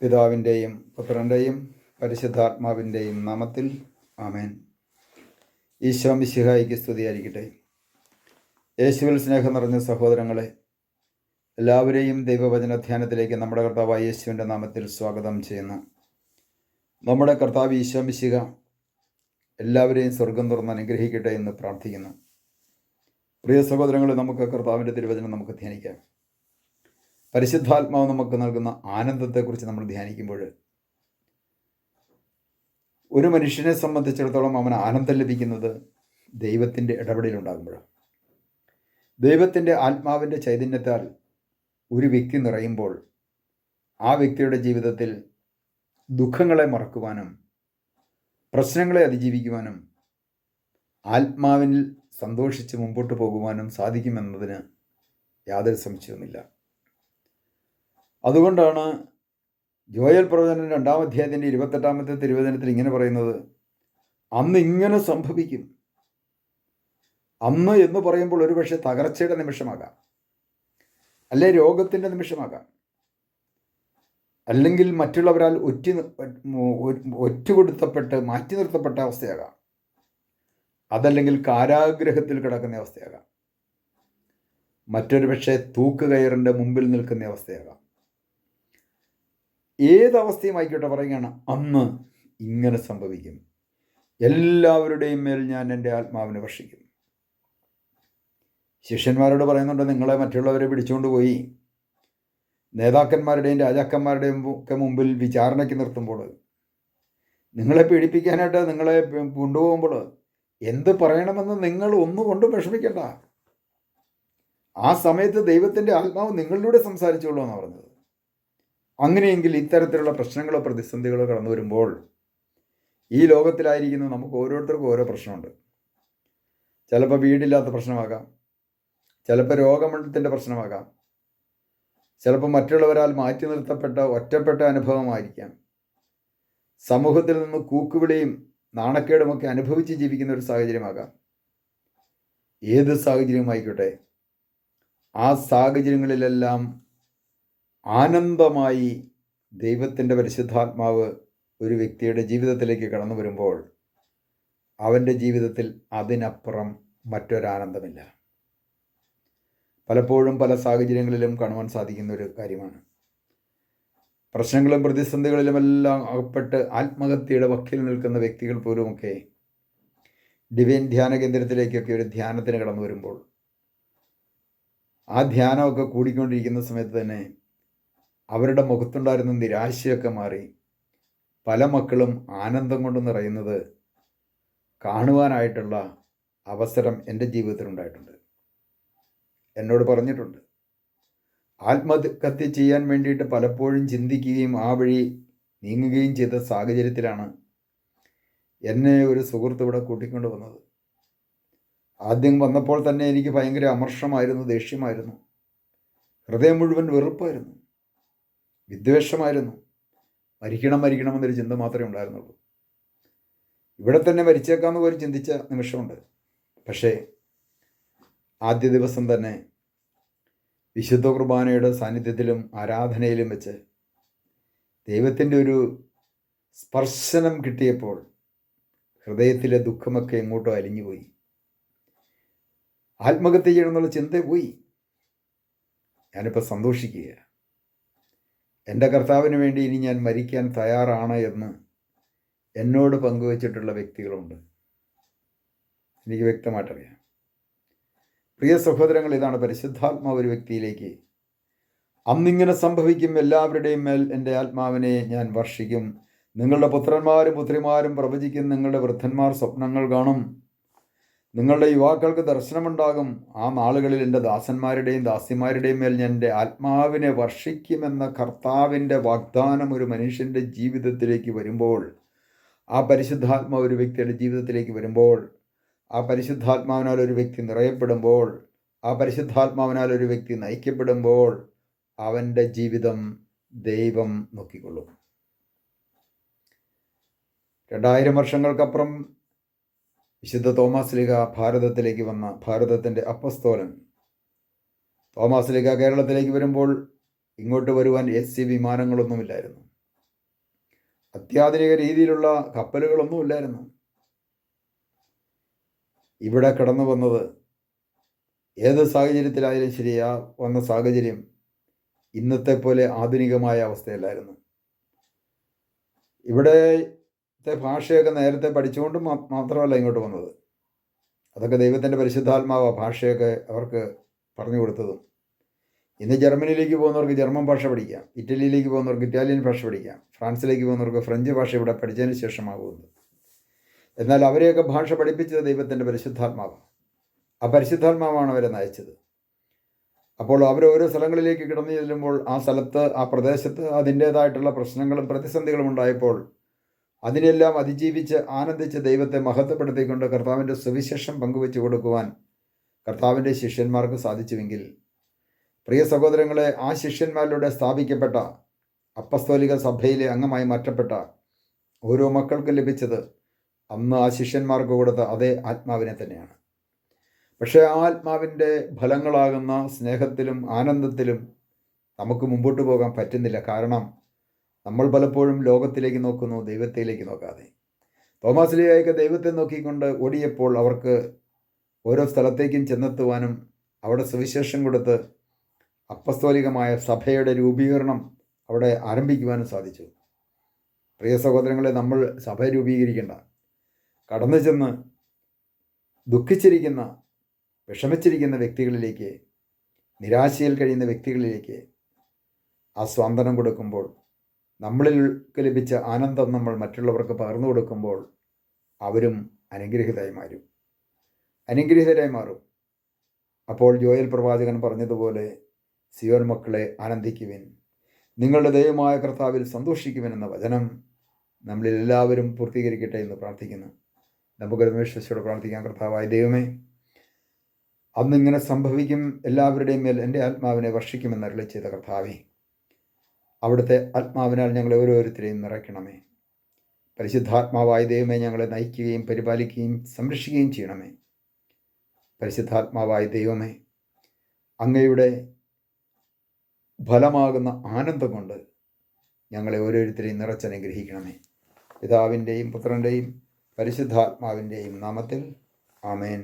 പിതാവിൻ്റെയും പുത്രൻ്റെയും പരിശുദ്ധാത്മാവിൻ്റെയും നാമത്തിൽ ആമേൻ. ഈശോ മിശിഹായിക്ക് സ്തുതിയായിരിക്കട്ടെ. യേശുവിൽ സ്നേഹം നിറഞ്ഞ സഹോദരങ്ങളെ, എല്ലാവരെയും ദൈവവചന ധ്യാനത്തിലേക്ക് നമ്മുടെ കർത്താവായ യേശുവിൻ്റെ നാമത്തിൽ സ്വാഗതം ചെയ്യുന്നു. നമ്മുടെ കർത്താവ് ഈശോ മിശിഹ എല്ലാവരെയും സ്വർഗം തുറന്ന് അനുഗ്രഹിക്കട്ടെ എന്ന് പ്രാർത്ഥിക്കുന്നു. പ്രിയ സഹോദരങ്ങളെ, നമുക്ക് കർത്താവിൻ്റെ തിരുവചനം നമുക്ക് ധ്യാനിക്കാം. പരിശുദ്ധാത്മാവ് നമുക്ക് നൽകുന്ന ആനന്ദത്തെക്കുറിച്ച് നമ്മൾ ധ്യാനിക്കുമ്പോൾ, ഒരു മനുഷ്യനെ സംബന്ധിച്ചിടത്തോളം അവന് ആനന്ദം ലഭിക്കുന്നത് ദൈവത്തിൻ്റെ ഇടപെടലുണ്ടാകുമ്പോഴാണ്. ദൈവത്തിൻ്റെ ആത്മാവിൻ്റെ ചൈതന്യത്താൽ ഒരു വ്യക്തി നിറയുമ്പോൾ ആ വ്യക്തിയുടെ ജീവിതത്തിൽ ദുഃഖങ്ങളെ മറക്കുവാനും പ്രശ്നങ്ങളെ അതിജീവിക്കുവാനും ആത്മാവിൽ സന്തോഷിച്ച് മുമ്പോട്ട് പോകുവാനും സാധിക്കുമെന്നതിന് യാതൊരു സംശയവുമില്ല. അതുകൊണ്ടാണ് ജോയൽ പ്രവചനം 2-ാം അധ്യായത്തിൻ്റെ 28-ാമത്തെ തിരുവചനത്തിൽ ഇങ്ങനെ പറയുന്നത്, അന്ന് ഇങ്ങനെ സംഭവിക്കും. അന്ന് എന്ന് പറയുമ്പോൾ ഒരുപക്ഷെ തകർച്ചയുടെ നിമിഷമാകാം, അല്ലെ രോഗത്തിൻ്റെ നിമിഷമാകാം, അല്ലെങ്കിൽ മറ്റുള്ളവരാൽ ഒറ്റുകൊടുത്തപ്പെട്ട് മാറ്റി നിർത്തപ്പെട്ട അവസ്ഥയാകാം, അതല്ലെങ്കിൽ കാരാഗ്രഹത്തിൽ കിടക്കുന്ന അവസ്ഥയാകാം, മറ്റൊരു പക്ഷേ തൂക്കുകയറിൻ്റെ മുമ്പിൽ നിൽക്കുന്ന അവസ്ഥയാകാം. ഏതവസ്ഥയും ആയിക്കോട്ടെ, പറയുകയാണ് അന്ന് ഇങ്ങനെ സംഭവിക്കും. എല്ലാവരുടെയും മേൽ ഞാൻ എൻ്റെ ആത്മാവിനെ വർഷിക്കും. ശിഷ്യന്മാരോട് പറയുന്നുണ്ട്, നിങ്ങളെ മറ്റുള്ളവരെ പിടിച്ചുകൊണ്ട് പോയി നേതാക്കന്മാരുടെയും രാജാക്കന്മാരുടെയും ഒക്കെ മുമ്പിൽ വിചാരണയ്ക്ക് നിർത്തുമ്പോൾ, നിങ്ങളെ പീഡിപ്പിക്കാനായിട്ട് നിങ്ങളെ കൊണ്ടുപോകുമ്പോൾ എന്ത് പറയണമെന്ന് നിങ്ങൾ ഒന്നുകൊണ്ടും വിഷമിക്കേണ്ട. ആ സമയത്ത് ദൈവത്തിൻ്റെ ആത്മാവ് നിങ്ങളിലൂടെ സംസാരിച്ചോളൂ എന്നാണ് പറഞ്ഞത്. അങ്ങനെയെങ്കിൽ ഇത്തരത്തിലുള്ള പ്രശ്നങ്ങളോ പ്രതിസന്ധികളോ കടന്നു വരുമ്പോൾ, ഈ ലോകത്തിലായിരിക്കുന്ന നമുക്ക് ഓരോരുത്തർക്കും ഓരോ പ്രശ്നമുണ്ട്. ചിലപ്പോൾ വീടില്ലാത്ത പ്രശ്നമാകാം, ചിലപ്പോൾ രോഗത്തിൻ്റെ പ്രശ്നമാകാം, ചിലപ്പോൾ മറ്റുള്ളവരാൽ മാറ്റി നിർത്തപ്പെട്ട ഒറ്റപ്പെട്ട അനുഭവമായിരിക്കാം, സമൂഹത്തിൽ നിന്ന് കൂക്കുവിളിയും നാണക്കേടുമൊക്കെ അനുഭവിച്ച് ജീവിക്കുന്ന ഒരു സാഹചര്യമാകാം. ഏത് സാഹചര്യമായിക്കോട്ടെ, ആ സാഹചര്യങ്ങളിലെല്ലാം ആനന്ദമായി ദൈവത്തിൻ്റെ പരിശുദ്ധാത്മാവ് ഒരു വ്യക്തിയുടെ ജീവിതത്തിലേക്ക് കടന്നു വരുമ്പോൾ അവൻ്റെ ജീവിതത്തിൽ അതിനപ്പുറം മറ്റൊരാനന്ദമില്ല. പലപ്പോഴും പല സാഹചര്യങ്ങളിലും കാണുവാൻ സാധിക്കുന്ന ഒരു കാര്യമാണ്. പ്രശ്നങ്ങളും പ്രതിസന്ധികളിലുമെല്ലാം അകപ്പെട്ട് ആത്മഹത്യയുടെ വക്കിൽ നിൽക്കുന്ന വ്യക്തികൾ പോലുമൊക്കെ ഡിവൈൻ ധ്യാന കേന്ദ്രത്തിലേക്കൊക്കെ ഒരു ധ്യാനത്തിന് കടന്നു വരുമ്പോൾ, ആ ധ്യാനമൊക്കെ കൂടിക്കൊണ്ടിരിക്കുന്ന സമയത്ത് തന്നെ അവരുടെ മുഖത്തുണ്ടായിരുന്ന നിരാശയൊക്കെ മാറി പല മക്കളും ആനന്ദം കൊണ്ട് നിറയുന്നത് കാണുവാനായിട്ടുള്ള അവസരം എൻ്റെ ജീവിതത്തിലുണ്ടായിട്ടുണ്ട്. എന്നോട് പറഞ്ഞിട്ടുണ്ട്. ആത്മഹത്യ ചെയ്യാൻ വേണ്ടിയിട്ട് പലപ്പോഴും ചിന്തിക്കുകയും ആ വഴി നീങ്ങുകയും ചെയ്ത സാഹചര്യത്തിലാണ് എന്നെ ഒരു സുഹൃത്ത് ഇവിടെ കൂട്ടിക്കൊണ്ട് വന്നത്. ആദ്യം വന്നപ്പോൾ തന്നെ എനിക്ക് ഭയങ്കര അമർഷമായിരുന്നു, ദേഷ്യമായിരുന്നു, ഹൃദയം മുഴുവൻ വെറുപ്പായിരുന്നു, വിദ്വേഷമായിരുന്നു. മരിക്കണമെന്നൊരു ചിന്ത മാത്രമേ ഉണ്ടായിരുന്നുള്ളൂ. ഇവിടെ തന്നെ മരിച്ചേക്കാമെന്ന് പോലും ചിന്തിച്ച നിമിഷമുണ്ട്. പക്ഷേ ആദ്യ ദിവസം തന്നെ വിശുദ്ധ കുർബാനയുടെ സാന്നിധ്യത്തിലും ആരാധനയിലും വെച്ച് ദൈവത്തിൻ്റെ ഒരു സ്പർശനം കിട്ടിയപ്പോൾ ഹൃദയത്തിലെ ദുഃഖമൊക്കെ എങ്ങോട്ടോ അലിഞ്ഞുപോയി. ആത്മഹത്യ ചെയ്യണമെന്നുള്ള ചിന്ത പോയി. ഞാനിപ്പോൾ സന്തോഷിക്കുക. എൻ്റെ കർത്താവിന് വേണ്ടി ഇനി ഞാൻ മരിക്കാൻ തയ്യാറാണ് എന്ന് എന്നോട് പങ്കുവച്ചിട്ടുള്ള വ്യക്തികളുണ്ട്. എനിക്ക് വ്യക്തമായിട്ടറിയാം. പ്രിയ സഹോദരങ്ങൾ, ഇതാണ് പരിശുദ്ധാത്മാവ് ഒരു വ്യക്തിയിലേക്ക് അന്നിങ്ങനെ സംഭവിക്കും. എല്ലാവരുടെയും മേൽ എൻ്റെ ആത്മാവിനെ ഞാൻ വർഷിക്കും. നിങ്ങളുടെ പുത്രന്മാരും പുത്രിമാരും പ്രവചിക്കും, നിങ്ങളുടെ വൃദ്ധന്മാർ സ്വപ്നങ്ങൾ കാണും, നിങ്ങളുടെ യുവാക്കൾക്ക് ദർശനമുണ്ടാകും. ആ നാളുകളിൽ എൻ്റെ ദാസന്മാരുടെയും ദാസിമാരുടെയും മേൽ ഞാൻ എൻ്റെ ആത്മാവിനെ വർഷിക്കുമെന്ന കർത്താവിൻ്റെ വാഗ്ദാനം ഒരു മനുഷ്യൻ്റെ ജീവിതത്തിലേക്ക് വരുമ്പോൾ, ആ പരിശുദ്ധാത്മാവ് ഒരു വ്യക്തിയുടെ ജീവിതത്തിലേക്ക് വരുമ്പോൾ, ആ പരിശുദ്ധാത്മാവിനാൽ ഒരു വ്യക്തി നിറയപ്പെടുമ്പോൾ, ആ പരിശുദ്ധാത്മാവിനാൽ ഒരു വ്യക്തി നയിക്കപ്പെടുമ്പോൾ അവൻ്റെ ജീവിതം ദൈവം നോക്കിക്കൊള്ളും. 2000 വർഷങ്ങൾക്കപ്പുറം വിശുദ്ധ തോമാസ് ലീഗ ഭാരതത്തിലേക്ക് വന്ന ഭാരതത്തിൻ്റെ അപ്പസ്തോലൻ തോമാസ് ലീഗ കേരളത്തിലേക്ക് വരുമ്പോൾ ഇങ്ങോട്ട് വരുവാൻ SC വിമാനങ്ങളൊന്നുമില്ലായിരുന്നു. അത്യാധുനിക രീതിയിലുള്ള കപ്പലുകളൊന്നും ഇല്ലായിരുന്നു. ഇവിടെ കടന്നു വന്നത് ഏത് സാഹചര്യത്തിലായാലും ശരിയാ വന്ന സാഹചര്യം ഇന്നത്തെ പോലെ ആധുനികമായ അവസ്ഥയല്ലായിരുന്നു. ഇവിടത്തെ ഭാഷയൊക്കെ നേരത്തെ പഠിച്ചുകൊണ്ട് മാത്രമല്ല ഇങ്ങോട്ട് വന്നത്. അതൊക്കെ ദൈവത്തിൻ്റെ പരിശുദ്ധാത്മാവ് ഭാഷയൊക്കെ അവർക്ക് പറഞ്ഞു കൊടുത്തതും. ഇന്ന് ജർമ്മനിയിലേക്ക് പോകുന്നവർക്ക് ജർമ്മൻ ഭാഷ പഠിക്കാം, ഇറ്റലിയിലേക്ക് പോകുന്നവർക്ക് ഇറ്റാലിയൻ ഭാഷ പഠിക്കാം, ഫ്രാൻസിലേക്ക് പോകുന്നവർക്ക് ഫ്രഞ്ച് ഭാഷ ഇവിടെ പഠിച്ചതിന് ശേഷമാകുന്നത്. എന്നാൽ അവരെയൊക്കെ ഭാഷ പഠിപ്പിച്ചത് ദൈവത്തിൻ്റെ പരിശുദ്ധാത്മാവ്. ആ പരിശുദ്ധാത്മാവാണ് അവരെ നയിച്ചത്. അപ്പോൾ അവർ ഓരോ സ്ഥലങ്ങളിലേക്ക് കിടന്നു ചെല്ലുമ്പോൾ ആ സ്ഥലത്ത്, ആ പ്രദേശത്ത് അതിൻ്റേതായിട്ടുള്ള പ്രശ്നങ്ങളും പ്രതിസന്ധികളും ഉണ്ടായപ്പോൾ അതിനെല്ലാം അതിജീവിച്ച് ആനന്ദിച്ച് ദൈവത്തെ മഹത്വപ്പെടുത്തിക്കൊണ്ട് കർത്താവിൻ്റെ സുവിശേഷം പങ്കുവെച്ചു കൊടുക്കുവാൻ കർത്താവിൻ്റെ ശിഷ്യന്മാർക്ക് സാധിച്ചുവെങ്കിൽ, പ്രിയ സഹോദരങ്ങളെ, ആ ശിഷ്യന്മാരിലൂടെ സ്ഥാപിക്കപ്പെട്ട അപ്പസ്തോലിക സഭയിലെ അംഗമായി മാറ്റപ്പെട്ട ഓരോ മക്കൾക്കും ലഭിച്ചത് അന്ന് ആ ശിഷ്യന്മാർക്ക് കൊടുത്ത അതേ ആത്മാവിനെ തന്നെയാണ്. പക്ഷേ ആ ആത്മാവിൻ്റെ ഫലങ്ങളാകുന്ന സ്നേഹത്തിലും ആനന്ദത്തിലും നമുക്ക് മുമ്പോട്ട് പോകാൻ പറ്റുന്നില്ല. കാരണം നമ്മൾ പലപ്പോഴും ലോകത്തിലേക്ക് നോക്കുന്നു, ദൈവത്തിലേക്ക് നോക്കാതെ. തോമാസ് ലീഹായൊക്കെ ദൈവത്തെ നോക്കിക്കൊണ്ട് ഓടിയപ്പോൾ അവർക്ക് ഓരോ സ്ഥലത്തേക്കും ചെന്നെത്തുവാനും അവിടെ സുവിശേഷം കൊടുത്ത് അപ്പസ്തോലികമായ സഭയുടെ രൂപീകരണം അവിടെ ആരംഭിക്കുവാനും സാധിച്ചു. പ്രിയ സഹോദരങ്ങളെ, നമ്മൾ സഭ രൂപീകരിക്കേണ്ട, കടന്നു ചെന്ന് ദുഃഖിച്ചിരിക്കുന്ന, വിഷമിച്ചിരിക്കുന്ന വ്യക്തികളിലേക്ക്, നിരാശയിൽ കഴിയുന്ന വ്യക്തികളിലേക്ക് ആ സ്വാന്തനം കൊടുക്കുമ്പോൾ, നമ്മളിലേക്ക് ലഭിച്ച ആനന്ദം നമ്മൾ മറ്റുള്ളവർക്ക് പകർന്നു കൊടുക്കുമ്പോൾ അവരും അനുഗ്രഹീതരായി മാറും. അപ്പോൾ ജോയൽ പ്രവാചകൻ പറഞ്ഞതുപോലെ, സിയോൻ മക്കളെ ആനന്ദിക്കുവിൻ, നിങ്ങളുടെ ദൈവമായ കർത്താവിൽ സന്തോഷിക്കുവിൻ എന്ന വചനം നമ്മളിൽ എല്ലാവരും പൂർത്തീകരിക്കട്ടെ എന്ന് പ്രാർത്ഥിക്കുന്നു. നമുക്കൊരു വിശ്വസിയോടെ പ്രാർത്ഥിക്കാം. കർത്താവായ ദൈവമേ, അന്നിങ്ങനെ സംഭവിക്കും, എല്ലാവരുടെയും മേൽ എൻ്റെ ആത്മാവിനെ വർഷിക്കുമെന്ന് അരുളി ചെയ്ത കർത്താവേ, അവിടുത്തെ ആത്മാവിനാൽ ഞങ്ങളെ ഓരോരുത്തരെയും നിറയ്ക്കണമേ. പരിശുദ്ധാത്മാവായ ദൈവമേ, ഞങ്ങളെ നയിക്കുകയും പരിപാലിക്കുകയും സംരക്ഷിക്കുകയും ചെയ്യണമേ. പരിശുദ്ധാത്മാവായ ദൈവമേ, അങ്ങയുടെ ഫലമാകുന്ന ആനന്ദം കൊണ്ട് ഞങ്ങളെ ഓരോരുത്തരെയും നിറച്ചനുഗ്രഹിക്കണമേ. പിതാവിൻ്റെയും പുത്രൻ്റെയും പരിശുദ്ധാത്മാവിൻ്റെയും നാമത്തിൽ ആമേൻ.